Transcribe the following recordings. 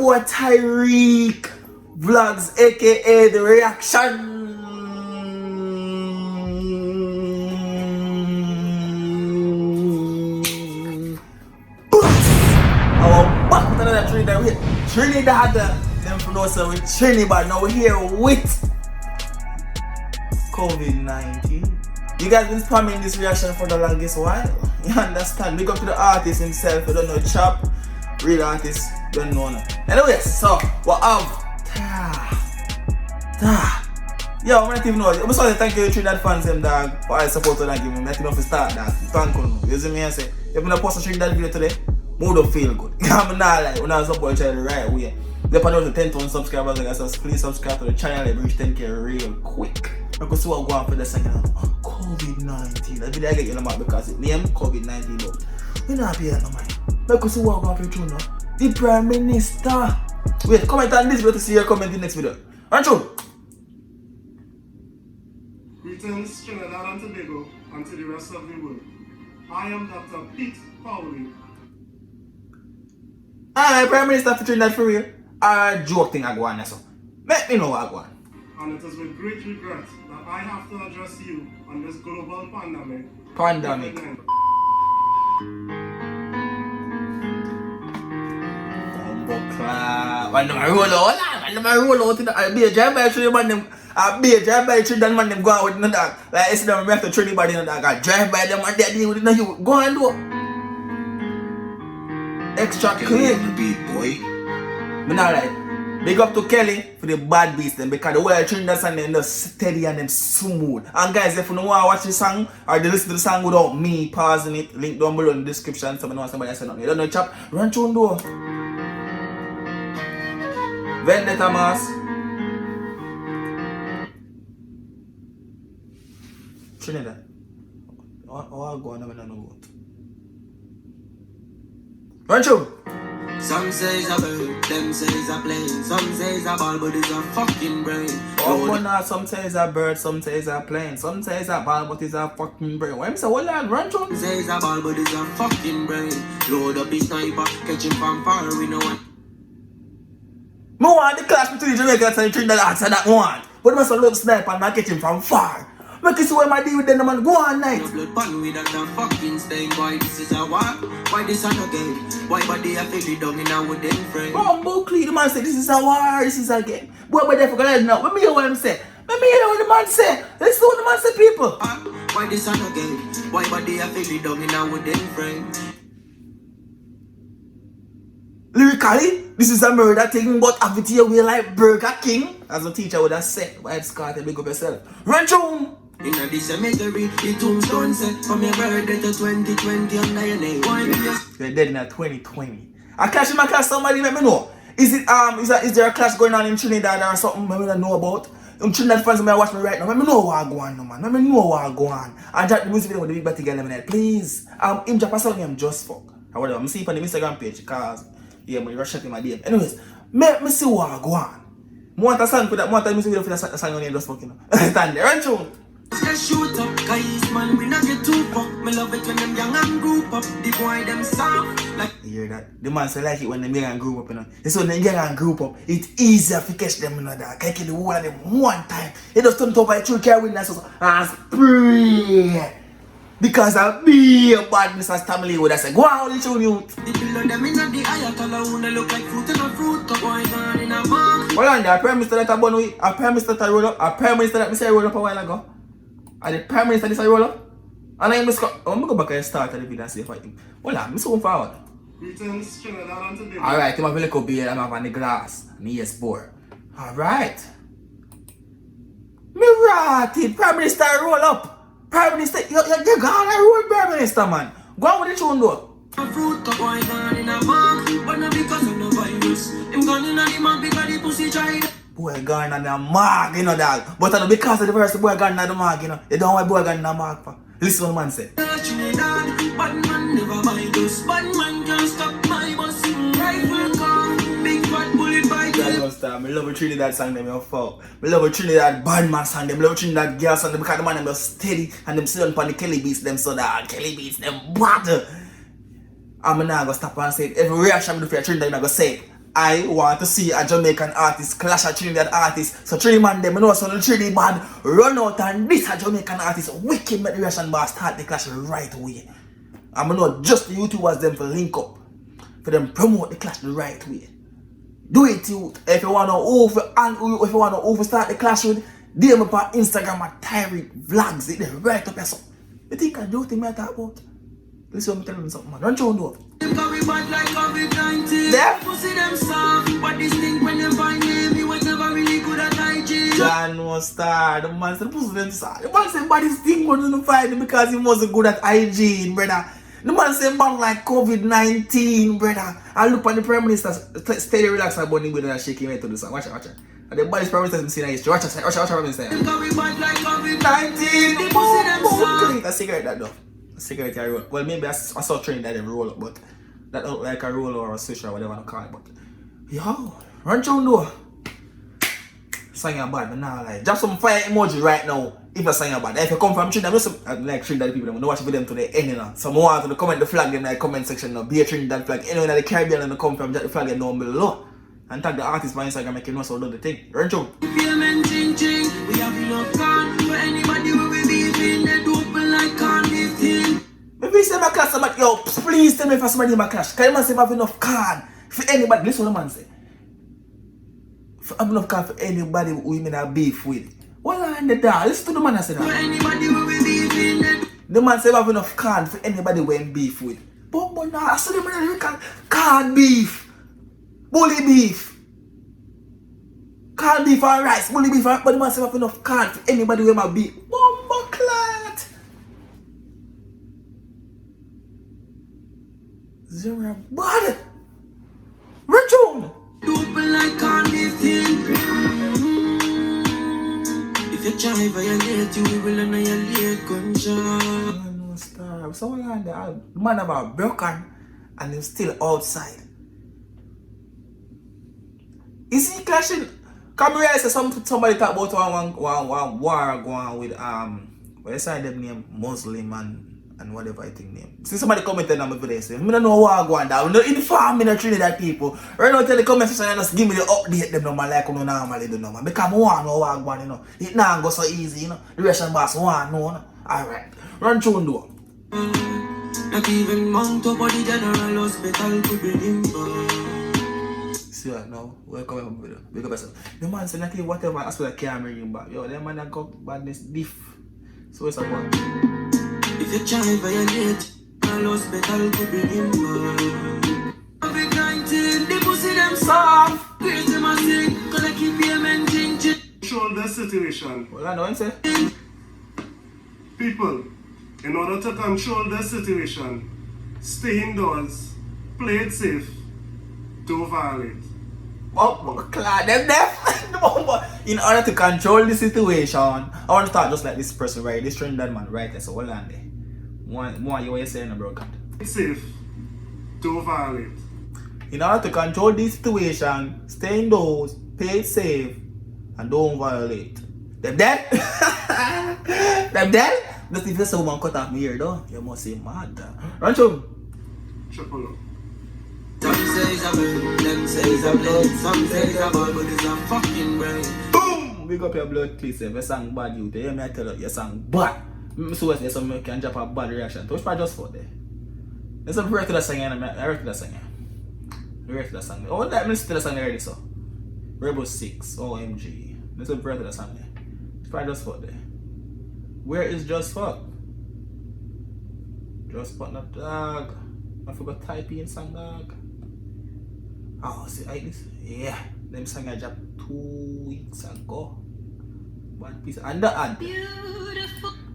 boy Tyrekevlogs, aka The Reaction. Our back with another Trinidad. Trinidad, them pronounce it with Trinidad. Now we're here with COVID-19. You guys been spamming this reaction for the longest while. You understand? We go to the artist himself. You don't know chap. Real artist, don't know. Anyway, so what have? Yo, I'm not even know. I'm sorry, thank you to Trinidad fans them dog for all the support that give me. I'm not enough to start that. Thank you. You see me? I say, if I'm not post a Trinidad video today, mood don't feel good. I'm not like when I support each other the right way. They're on the 10,000 subscribers, like I said, please subscribe to the channel. Let me reach 10K real quick. Because see what going for the second COVID-19. I video I get you know because it name COVID-19 but we not pay no mind. Because see what going for you now. The Prime Minister. Wait, comment on this video to see your comment in the next video. Aren't you? Greetings Trinidad and Tobago and to the rest of the world. I am Dr. Pete Powley. Alright, Prime Minister for Trinidad for real. Joke thing I go on so. Let me know what I go on. And it is with great regret that I have to address you on this global pandemic. Pandemic. Man, them roll out. I'll be a drive by Trinidad man them. I'll be a drive by Trinidad man them go out with no dog. Like I see them have to Trinidad in the dog. I drive by them and they deal with it. You go and do extra clean beat boy. But not like big up to Kelly for the bad beats them because the way I Trinidad song them just steady and them smooth. And guys, if you don't want to watch the song or they listen to the song without me pausing it, link down below in the description. So I know somebody said nothing. You don't know chap, run through the door. Vendetta mask. Trinidad. What go on? I don't know what. Run through. Some say it's a bird, them say it's a plane. Some say it's a ball, but it's a fucking brain. Oh, no, some say it's a bird, some say it's a plane. Some say it's a ball, but it's a fucking brain. Why am I saying, hold on, run through? Some say it's a ball, but it's a fucking brain. Load up the sniper, catch him from far, we know what. I want the clash between the Jamaicans and the Trinidad answer that one. But I must load the sniper and not catch him from far. Make you see what I deal with them, man. Go on, night. No blood pan with that fucking stain. Why this is a war? Why this a no game? Why body I feel it down in our wooden frame? Bumbo clean, the man say this is a war, this is a game. Boy, but they forgot now. Let me hear what him say. Let me hear what the man say. Let's see what the man say, people. Why this a no game? Why body I feel it down in our wooden frame? Lyrically, this is a murder thing, but have it your way like Burger King. As a teacher would have said, why it's called to big up yourself. Run through. In the cemetery, the tombstone set from your birthday to 2020 under your name. You're dead in 2020. A clash in my class, somebody let me know. Is there a clash going on in Trinidad or something I don't know about? Trinidad fans may watch me right now. Let me know what go on, man. Let me know what go on. And drop the music video with the big batty girl, please. In Japan, song name Just Fuck. Or whatever. I'm seeing on the Instagram page because yeah, my rush in my DM. Anyways, let me see what go on. I want a song for that. I want a music video for that song name Just Fuck. You know. Stand there, run through. Let's shoot up, guys, man, we not get too fuck. Me love it when them young and group up. The boy them soft like. You hear that? The man say like it when them young and group up, you know. It's when them young and group up, it's easier to catch them, you know, that. I kill the whole of them one time. It just turn over a true car witness and spray. Because of me, a badness and family would have said, go on, let's show you. The below them in the ayatollah who look like fruit and a fruit cup boy gone in a bag. Hold on there, a Prime Minister that I born with, a Prime Minister that I roll up, a Prime Minister that I say I roll up a while ago. And the Prime Minister this I roll up. And I'm going to go back and start the video and see if I think. Hold on, I'm going forward. Greetings Trinidad and Tobago. Alright, I'm have a little beer and I'm on the glass. And he is bored. Alright. Me rotted. Prime Minister roll up. Prime Minister, you're gone and roll Prime Minister, man. Go on with the tune though. A fruit cup boy gone in a bag. But not because of the virus. Him gone in a the man because the pussy tried. Boy gone in the mark, you know, dog. But not because of the verse, the boy gone in the mark, you know. You don't want boy gone in the mark for. Listen what the man say. Trinidad, bad man never buy this. Bad man can't stop my bus. Rifle car, big fat bullet bike. I love a Trinidad song them, you fuck. I love a Trinidad bad man song them. I love a Trinidad girl song them because the man them are steady and them sit on the Kelly beats them so that Kelly beats them bad. I'm not gonna stop and say it. Every reaction I do for Trinidad, I'm gonna say it. I want to see a Jamaican artist clash a Trinidad artist. So Trinidad them, I know so the Trinidad run out and this a Jamaican artist wicked make the reaction bar start the clash right away. I'm not just the YouTubers them for link up. For them promote the clash the right way. Do it youth. If you wanna start the clash with, DM up on Instagram at Tyrekevlogs. It right up there. So you think I do think I talk about? Listen, I'm telling you something, man. Don't you know? Bad like COVID-19. Yeah. Pussy them soft, but this thing when they find me was never really good at IG. John was star. The man said pussy them soft. The man said but this thing wasn't find because he wasn't good at IG, brother. The man said bad like COVID-19, brother. I look at the Prime Minister steady relax about him with and shaking head to the song. Watch it. And the body's Prime Minister seen history. Watch it, Prime Minister. Bad like COVID-19. The pussy them soft. That's cigarette that though. Cigarette I roll. Well, maybe I saw Trinidad them roll up, but that look like a roll or a switch or whatever you call it. But yo, run down though. Sing your bad, but now like drop some fire emoji right now. If you sing your bad, if you come from Trinidad, I like Trinidad people. I'm gonna watch them to the end now. So I want to comment the flag in the comment section now. Be a Trinidad flag. Anyone in the Caribbean and come from, the flag down below. And tag the artist by Instagram, make you know so do the thing. Run down. We have enough can for anybody who will be in the open like can this thing. Maybe say my class, somebody, yo, please tell me if somebody in my class. Can you man say I have enough can for anybody? Listen what the man say. I have enough can for anybody who women are beef with. What in the dog? Listen to the man I say that. For anybody who will be in the man say I have enough can for anybody who ain't beef with. But now, I saw the man can beef. Bully beef. Can beef and rice. Bully beef and, but the man say I have enough can for anybody who ain't beef. Bomba clat. Zerimar bad. Return. open like can this thing. If you try violate, you will annihilate gunshot. No star. So the man have a broken and he's still outside. Is he clashing? Come here, say somebody talk about one war going on with what you say them name Muslim and whatever I think name. See somebody commented on my video say, I don't know what going on. No inform me the Trinidad people. Right now tell the comment section and just give me the update them number like you normally do number. Because I want to know what going on, you know. It not go so easy, you know. The Russian boss want to know, you know. Alright. Run through door. Not even mount up on the general hospital could be limbo. See that now? Welcome to my video. Big up yourself. The man said that whatever hospital can't bring him back. Yo, the man that got badness diff. So it's a one. If you try violate, all hospital could be limbo. COVID-19, the pussy them soft. Praise them a sing, cause I keep payment changing. Control the situation. Well, I know what I'm saying. People, in order to control the situation, stay indoors, play it safe, don't violate. Oh, clad them deaf. In order to control the situation, I want to start just like this person right, this Trinidad man right there. So hold on there. What you saying, bro? Play it safe, don't violate. In order to control this situation, stay indoors, play it safe, and don't violate. Them dead? Them dead? Just if this woman cut off me here though, you must say mad. Run through. Triple up. Some say it's a bird, them say it's a blood. Some say it's a ball, but it's a fucking brain. Boom! Big up your blood, please. If you sang bad, you hear me, I tell you, you sang bad. So I say something can drop a bad reaction. Touch part just for there. There's some rest to the song, I rest to the song. The rest to the song. Oh, that means to the song already, so. Rebel 6, OMG. There's some rest to the song there. Touch part just for there. Where is Just Fuck? Just Fuck not dog. I forgot type in song dog. Oh, see like this? Yeah. Them song I dropped 2 weeks ago. One piece. And the ad.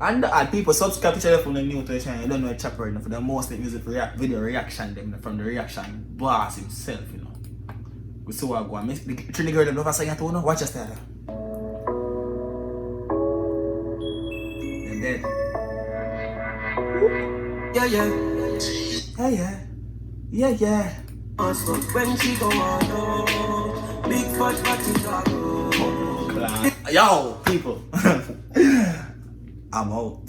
And the ad. People subscribe to channel from the new to the channel. You don't know a chapter right now for the most music video reaction them from the reaction boss himself, you know. We saw what go on. The Trinidad girl them never sing at all, no? Watch your style. Dead. Yeah, yeah. Yeah, yeah. Yeah, yeah. When she go on, big fat fatty dog. Yo, people. I'm out.